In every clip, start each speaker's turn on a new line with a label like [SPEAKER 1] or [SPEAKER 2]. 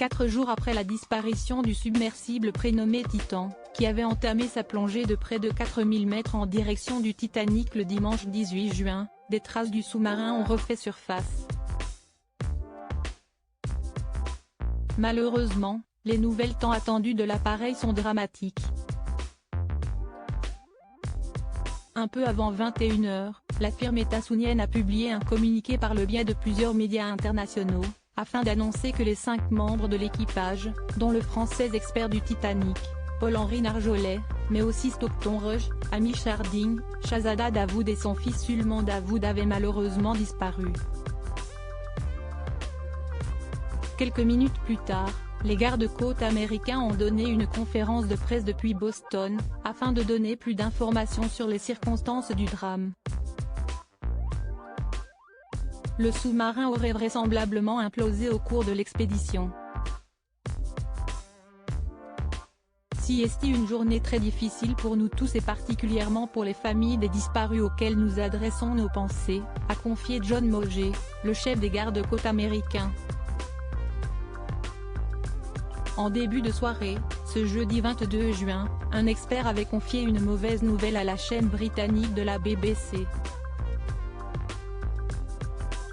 [SPEAKER 1] 4 jours après la disparition du submersible prénommé Titan, qui avait entamé sa plongée de près de 4000 mètres en direction du Titanic le dimanche 18 juin, des traces du sous-marin ont refait surface. Malheureusement, les nouvelles tant attendues de l'appareil sont dramatiques. Un peu avant 21 h, la firme états-unienne a publié un communiqué par le biais de plusieurs médias internationaux, afin d'annoncer que les 5 membres de l'équipage, dont le Français expert du Titanic, Paul-Henri Narjolet, mais aussi Stockton Rush, Hamish Harding, Shahzada Dawood et son fils Sulman Dawood avaient malheureusement disparu. Quelques minutes plus tard, les gardes-côtes américains ont donné une conférence de presse depuis Boston, afin de donner plus d'informations sur les circonstances du drame. Le sous-marin aurait vraisemblablement implosé au cours de l'expédition. C'est une journée très difficile pour nous tous et particulièrement pour les familles des disparus auxquelles nous adressons nos pensées, a confié John Moget, le chef des gardes-côtes américains. En début de soirée, ce jeudi 22 juin, un expert avait confié une mauvaise nouvelle à la chaîne britannique de la BBC.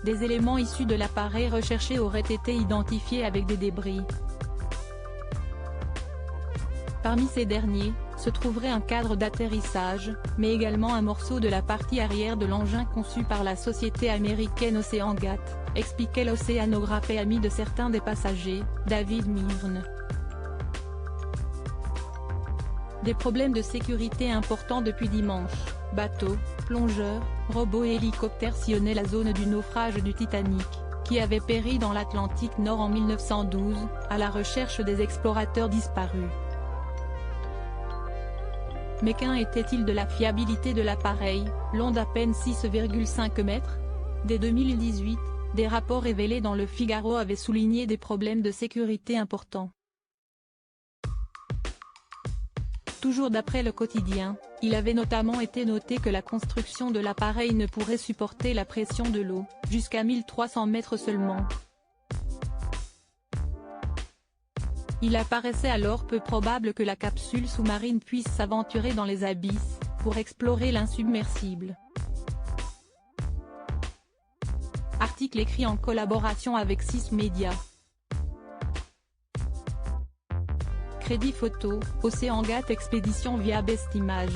[SPEAKER 1] Des éléments issus de l'appareil recherché auraient été identifiés avec des débris. Parmi ces derniers, se trouverait un cadre d'atterrissage, mais également un morceau de la partie arrière de l'engin conçu par la société américaine OceanGate, expliquait l'océanographe et ami de certains des passagers, David Myrne. Des problèmes de sécurité importants depuis dimanche, bateaux, plongeurs, robots et hélicoptères sillonnaient la zone du naufrage du Titanic, qui avait péri dans l'Atlantique Nord en 1912, à la recherche des explorateurs disparus. Mais qu'en était-il de la fiabilité de l'appareil, long d'à peine 6,5 mètres ? Dès 2018, des rapports révélés dans Le Figaro avaient souligné des problèmes de sécurité importants. Toujours d'après le quotidien, il avait notamment été noté que la construction de l'appareil ne pourrait supporter la pression de l'eau, jusqu'à 1300 mètres seulement. Il apparaissait alors peu probable que la capsule sous-marine puisse s'aventurer dans les abysses, pour explorer l'insubmersible. Article écrit en collaboration avec 6 médias. Crédit photo, OceanGate Expédition via Bestimage.